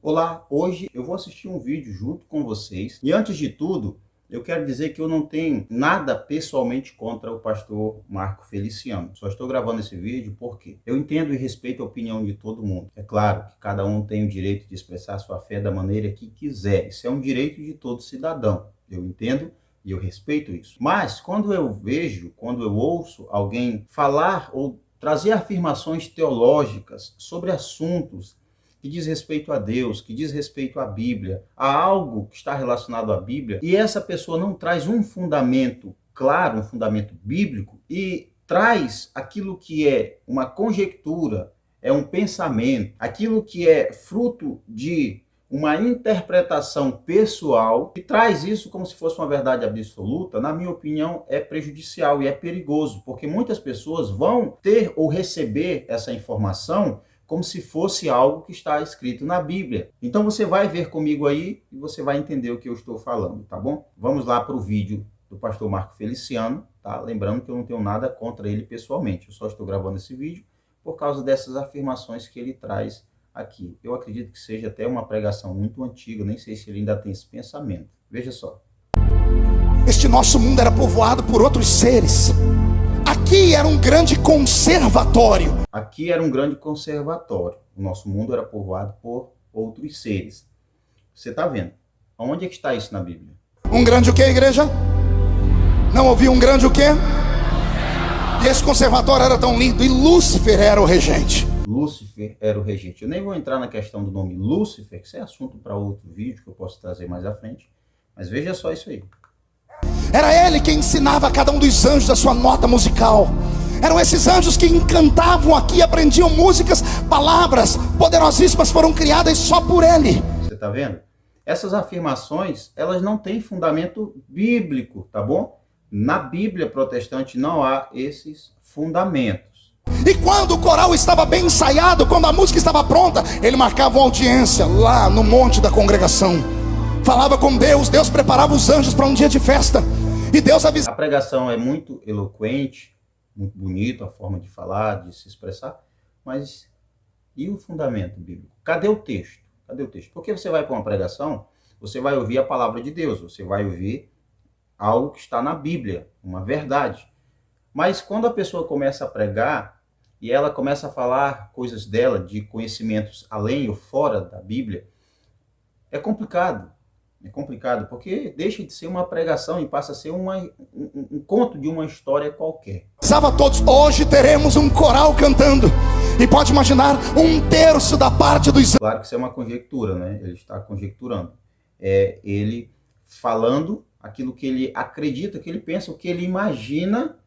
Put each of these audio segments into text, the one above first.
Olá, hoje eu vou assistir um vídeo junto com vocês e antes de tudo, eu quero dizer que eu não tenho nada pessoalmente contra o pastor Marco Feliciano. Só estou gravando esse vídeo porque eu entendo e respeito a opinião de todo mundo. É claro que cada um tem o direito de expressar sua fé da maneira que quiser. Isso é um direito de todo cidadão. Eu entendo e eu respeito isso. Mas quando eu ouço alguém falar ou trazer afirmações teológicas sobre assuntos que diz respeito a Deus, que diz respeito à Bíblia, a algo que está relacionado à Bíblia, e essa pessoa não traz um fundamento claro, um fundamento bíblico, e traz aquilo que é uma conjectura, é um pensamento, aquilo que é fruto de uma interpretação pessoal, e traz isso como se fosse uma verdade absoluta, na minha opinião, é prejudicial e é perigoso, porque muitas pessoas vão ter ou receber essa informação como se fosse algo que está escrito na Bíblia. Então você vai ver comigo aí e você vai entender o que eu estou falando, tá bom? Vamos lá para o vídeo do pastor Marco Feliciano, tá? Lembrando que eu não tenho nada contra ele pessoalmente, eu só estou gravando esse vídeo por causa dessas afirmações que ele traz aqui. Eu acredito que seja até uma pregação muito antiga, nem sei se ele ainda tem esse pensamento. Veja só. Este nosso mundo era povoado por outros seres. Aqui era um grande conservatório. Aqui era um grande conservatório. O nosso mundo era povoado por outros seres. Você está vendo? Onde é que está isso na Bíblia? Um grande o quê, igreja? Não ouvi um grande o quê? E esse conservatório era tão lindo. E Lúcifer era o regente. Lúcifer era o regente. Eu nem vou entrar na questão do nome Lúcifer, que isso é assunto para outro vídeo que eu posso trazer mais à frente. Mas veja só isso aí. Era ele quem ensinava a cada um dos anjos a sua nota musical. Eram esses anjos que encantavam aqui, aprendiam músicas, palavras poderosíssimas foram criadas só por ele. Você está vendo? Essas afirmações, elas não têm fundamento bíblico, tá bom? Na Bíblia protestante não há esses fundamentos. E quando o coral estava bem ensaiado, quando a música estava pronta, ele marcava uma audiência lá no monte da congregação. Falava com Deus, Deus preparava os anjos para um dia de festa. E Deus avisava. A pregação é muito eloquente, muito bonita a forma de falar, de se expressar, mas e o fundamento bíblico? Cadê o texto? Cadê o texto? Porque você vai para uma pregação, você vai ouvir a palavra de Deus, você vai ouvir algo que está na Bíblia, uma verdade. Mas quando a pessoa começa a pregar e ela começa a falar coisas dela, de conhecimentos além ou fora da Bíblia, é complicado. É complicado, porque deixa de ser uma pregação e passa a ser um conto de uma história qualquer. Avisava a todos, hoje teremos um coral cantando. E pode imaginar, 1/3 da parte dos... Claro que isso é uma conjectura, né? Ele está conjecturando. É ele falando aquilo que ele acredita, que ele pensa, o que ele imagina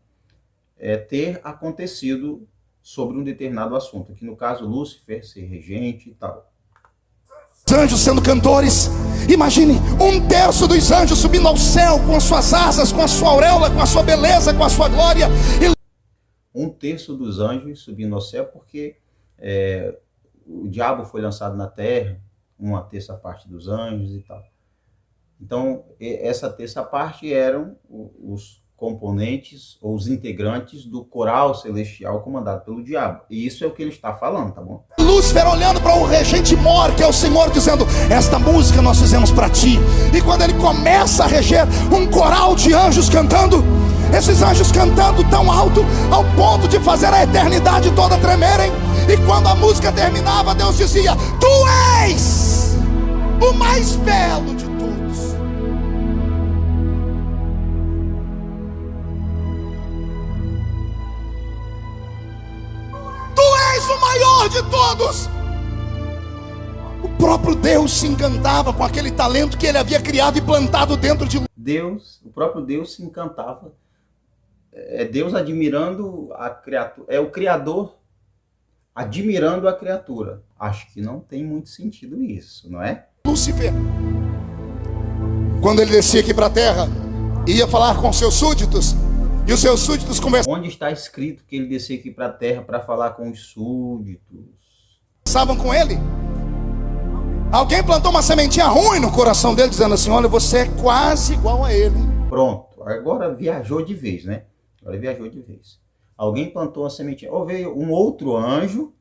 ter acontecido sobre um determinado assunto. Aqui no caso, Lúcifer ser regente e tal. Anjos sendo cantores. Imagine 1/3 dos anjos subindo ao céu com as suas asas, com a sua auréola, com a sua beleza, com a sua glória. 1/3 dos anjos subindo ao céu, porque o diabo foi lançado na terra, 1/3 parte dos anjos e tal. Então, essa terça parte eram os componentes ou os integrantes do coral celestial comandado pelo diabo. E isso é o que ele está falando, tá bom? Lúcifer olhando para o regente mor, que é o Senhor, dizendo, esta música nós fizemos para ti. E quando ele começa a reger, um coral de anjos cantando, esses anjos cantando tão alto, ao ponto de fazer a eternidade toda tremerem. E quando a música terminava, Deus dizia, tu és o mais belo de todos. O maior de todos. O próprio Deus se encantava com aquele talento que ele havia criado e plantado dentro de Deus. O próprio Deus se encantava. É Deus admirando a criatura. É o Criador admirando a criatura. Acho que não tem muito sentido isso, não é? Lúcifer, quando ele descia aqui para a terra, ia falar com seus súditos. E os seus súditos conversavam. Onde está escrito que ele descia aqui para a terra para falar com os súditos? Conversavam com ele. Alguém plantou uma sementinha ruim no coração dele, dizendo assim, olha, você é quase igual a ele. Pronto, agora viajou de vez, né? Agora viajou de vez. Alguém plantou uma sementinha. Ou veio um outro anjo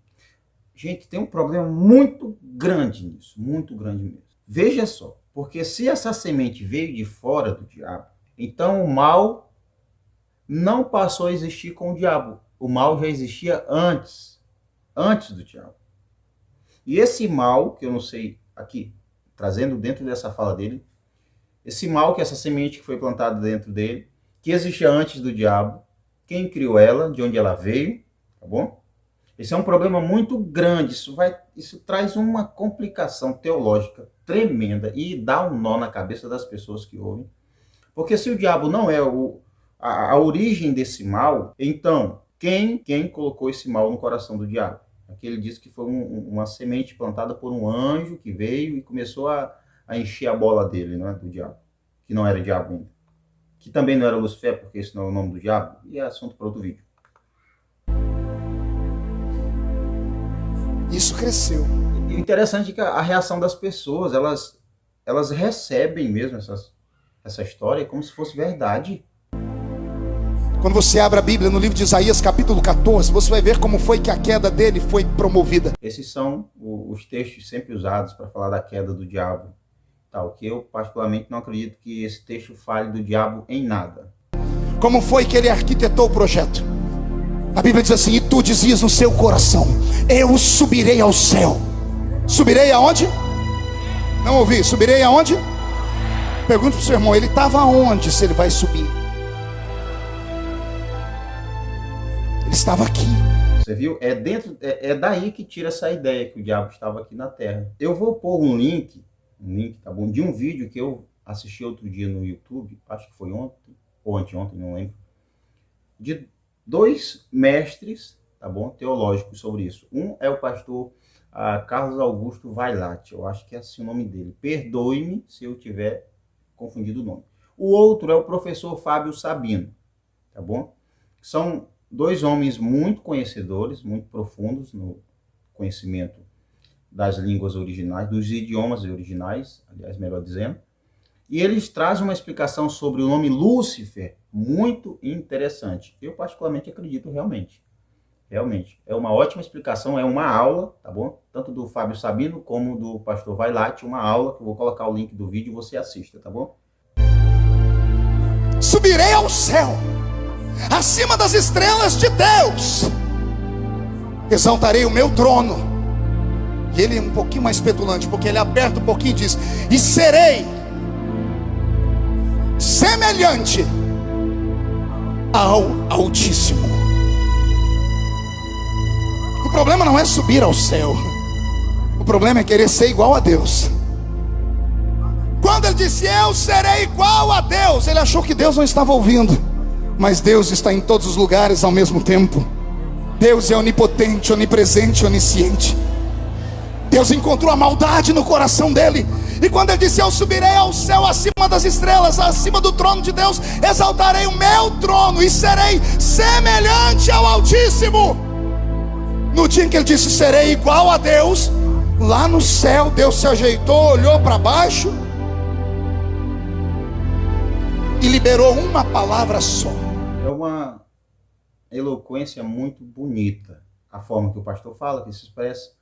Gente, tem um problema muito grande nisso, muito grande mesmo. Veja só, porque se essa semente veio de fora do diabo, então o mal não passou a existir com o diabo. O mal já existia antes do diabo. E esse mal, que eu não sei aqui, trazendo dentro dessa fala dele, esse mal, que essa semente que foi plantada dentro dele, que existia antes do diabo, quem criou ela, de onde ela veio, tá bom? Esse é um problema muito grande, isso traz uma complicação teológica tremenda e dá um nó na cabeça das pessoas que ouvem. Porque se o diabo não é a origem desse mal, então quem colocou esse mal no coração do diabo? Aqui ele diz que foi uma semente plantada por um anjo que veio e começou a encher a bola dele, não é? Do diabo, que não era diabo ainda. Que também não era Lucifer, porque esse não é o nome do diabo, e é assunto para outro vídeo. Isso cresceu. E o interessante é que a reação das pessoas, elas recebem mesmo essa história como se fosse verdade. Quando você abre a Bíblia no livro de Isaías capítulo 14, você vai ver como foi que a queda dele foi promovida. Esses são os textos sempre usados para falar da queda do diabo. Tal, que eu particularmente não acredito que esse texto fale do diabo em nada. Como foi que ele arquitetou o projeto? A Bíblia diz assim: e tu dizias no seu coração, eu subirei ao céu. Subirei aonde? Não ouvi, subirei aonde? Pergunta para o seu irmão, ele estava aonde se ele vai subir? Ele estava aqui. Você viu? É daí que tira essa ideia que o diabo estava aqui na terra. Eu vou pôr um link, tá bom, de um vídeo que eu assisti outro dia no YouTube, acho que foi ontem, ou anteontem, não lembro, de 2 mestres, tá bom, teológicos sobre isso. Um é o pastor Carlos Augusto Vailate, eu acho que é assim o nome dele. Perdoe-me se eu tiver confundido o nome. O outro é o professor Fábio Sabino, tá bom? São 2 homens muito conhecedores, muito profundos no conhecimento das línguas originais, dos idiomas originais, aliás, melhor dizendo. E eles trazem uma explicação sobre o nome Lúcifer muito interessante. Eu particularmente acredito realmente. Realmente. É uma ótima explicação, é uma aula, tá bom? Tanto do Fábio Sabino como do pastor Vailate, uma aula que eu vou colocar o link do vídeo e você assista, tá bom? Subirei ao céu, acima das estrelas de Deus. Exaltarei o meu trono. E ele é um pouquinho mais petulante, porque ele aperta um pouquinho e diz: e serei semelhante ao Altíssimo. O problema não é subir ao céu, o problema é querer ser igual a Deus. Quando ele disse eu serei igual a Deus, ele achou que Deus não estava ouvindo, mas Deus está em todos os lugares ao mesmo tempo. Deus é onipotente, onipresente, onisciente. Deus encontrou a maldade no coração dele, e quando ele disse eu subirei ao céu, acima das estrelas, acima do trono de Deus, exaltarei o meu trono e serei semelhante ao Altíssimo. No dia em que ele disse serei igual a Deus, lá no céu Deus se ajeitou, olhou para baixo e liberou uma palavra só. É uma eloquência muito bonita a forma que o pastor fala, que se expressa,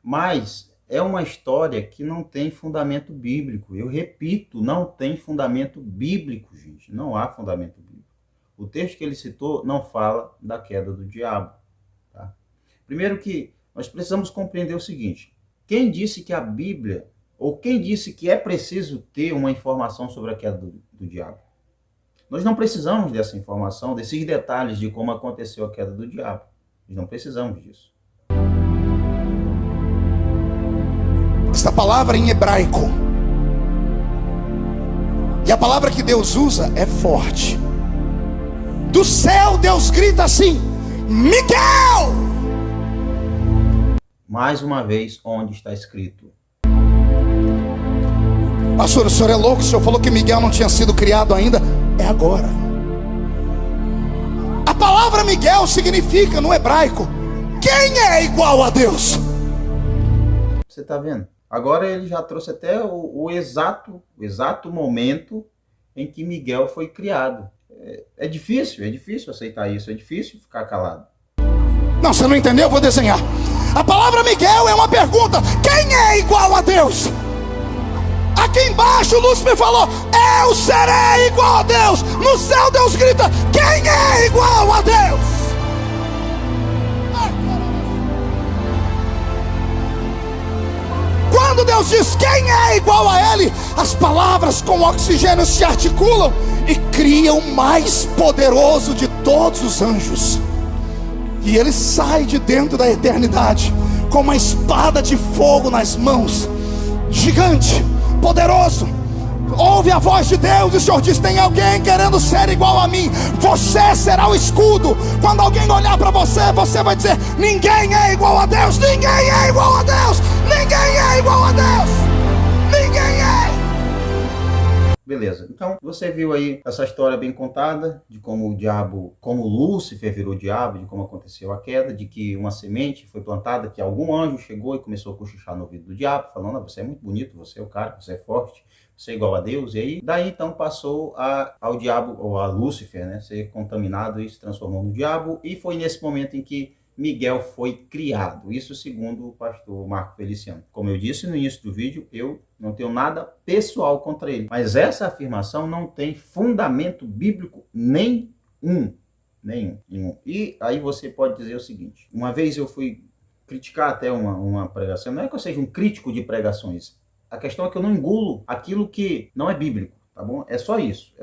mas é uma história que não tem fundamento bíblico. Eu repito, não tem fundamento bíblico, gente. Não há fundamento bíblico. O texto que ele citou não fala da queda do diabo. Tá? Primeiro que nós precisamos compreender o seguinte: quem disse que a Bíblia, ou quem disse que é preciso ter uma informação sobre a queda do diabo? Nós não precisamos dessa informação, desses detalhes de como aconteceu a queda do diabo. Nós não precisamos disso. Esta palavra em hebraico, e a palavra que Deus usa é forte. Do céu Deus grita assim: Miguel! Mais uma vez, onde está escrito? Pastor, o senhor é louco, o senhor falou que Miguel não tinha sido criado ainda. É agora. A palavra Miguel significa no hebraico: quem é igual a Deus? Você está vendo? Agora ele já trouxe até o exato momento em que Miguel foi criado. É difícil aceitar isso, é difícil ficar calado. Não, você não entendeu? Eu vou desenhar. A palavra Miguel é uma pergunta: quem é igual a Deus? Aqui embaixo Lúcifer falou: eu serei igual a Deus. No céu Deus grita: quem é igual a Deus? Quando Deus diz quem é igual a Ele, as palavras com oxigênio se articulam e criam o mais poderoso de todos os anjos. E ele sai de dentro da eternidade com uma espada de fogo nas mãos, gigante, poderoso. Ouve a voz de Deus e o Senhor diz: tem alguém querendo ser igual a mim? Você será o escudo. Quando alguém olhar para você, você vai dizer: ninguém é igual a Deus, ninguém é igual a Deus, ninguém é igual a Deus, ninguém é. Beleza, então você viu aí essa história bem contada de como o diabo, como Lúcifer virou diabo, de como aconteceu a queda, de que uma semente foi plantada, que algum anjo chegou e começou a cochichar no ouvido do diabo, falando: você é muito bonito, você é o cara, você é forte, você é igual a Deus. E aí, daí então passou ao diabo, ou a Lúcifer, né, ser contaminado e se transformou no diabo, e foi nesse momento em que Miguel foi criado. Isso segundo o pastor Marco Feliciano. Como eu disse no início do vídeo, eu não tenho nada pessoal contra ele, mas essa afirmação não tem fundamento bíblico nenhum. E aí você pode dizer o seguinte: uma vez eu fui criticar até uma pregação, não é que eu seja um crítico de pregações, a questão é que eu não engulo aquilo que não é bíblico, tá bom? É só isso.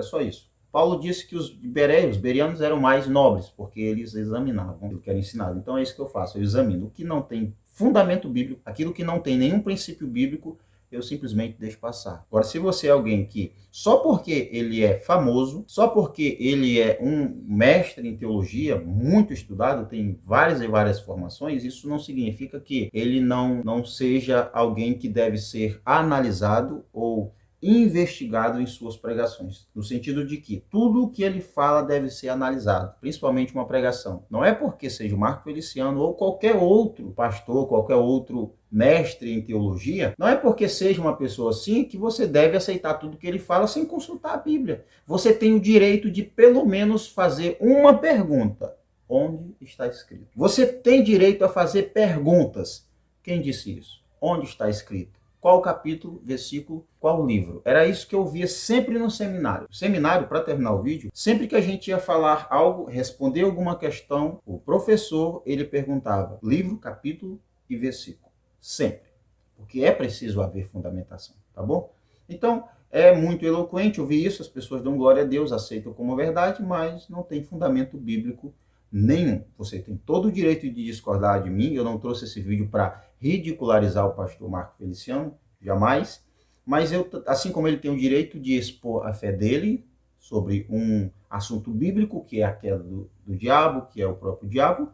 Paulo disse que os bereanos eram mais nobres, porque eles examinavam aquilo que era ensinado. Então é isso que eu faço, eu examino. O que não tem fundamento bíblico, aquilo que não tem nenhum princípio bíblico, eu simplesmente deixo passar. Agora, se você é alguém que, só porque ele é famoso, só porque ele é um mestre em teologia, muito estudado, tem várias e várias formações, isso não significa que ele não seja alguém que deve ser analisado ou investigado em suas pregações, no sentido de que tudo o que ele fala deve ser analisado, principalmente uma pregação. Não é porque seja o Marco Feliciano ou qualquer outro pastor, qualquer outro mestre em teologia, não é porque seja uma pessoa assim que você deve aceitar tudo que ele fala sem consultar a Bíblia. Você tem o direito de pelo menos fazer uma pergunta: onde está escrito? Você tem direito a fazer perguntas. Quem disse isso? Onde está escrito? Qual capítulo, versículo, qual livro? Era isso que eu via sempre no seminário. Seminário, para terminar o vídeo, sempre que a gente ia falar algo, responder alguma questão, o professor, ele perguntava livro, capítulo e versículo. Sempre. Porque é preciso haver fundamentação, tá bom? Então, é muito eloquente ouvir isso, as pessoas dão glória a Deus, aceitam como verdade, mas não tem fundamento bíblico nenhum. Você tem todo o direito de discordar de mim. Eu não trouxe esse vídeo para ridicularizar o pastor Marco Feliciano, jamais. Mas eu, assim como ele tem o direito de expor a fé dele sobre um assunto bíblico, que é a queda do diabo, que é o próprio diabo,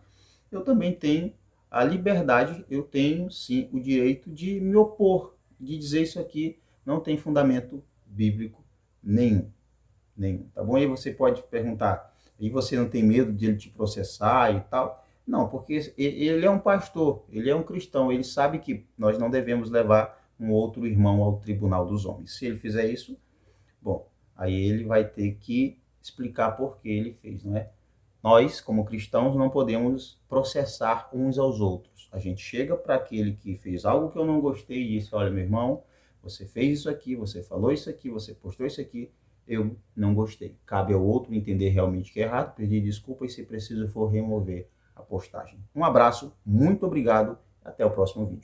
eu também tenho a liberdade, eu tenho sim o direito de me opor, de dizer isso aqui não tem fundamento bíblico nenhum, tá bom? E você pode perguntar: e você não tem medo de ele te processar e tal? Não, porque ele é um pastor, ele é um cristão, ele sabe que nós não devemos levar um outro irmão ao tribunal dos homens. Se ele fizer isso, bom, aí ele vai ter que explicar por que ele fez, não é? Nós, como cristãos, não podemos processar uns aos outros. A gente chega para aquele que fez algo que eu não gostei e disse: olha, meu irmão, você fez isso aqui, você falou isso aqui, você postou isso aqui, eu não gostei. Cabe ao outro entender realmente que é errado, pedir desculpa e, se preciso for, remover a postagem. Um abraço, muito obrigado, até o próximo vídeo.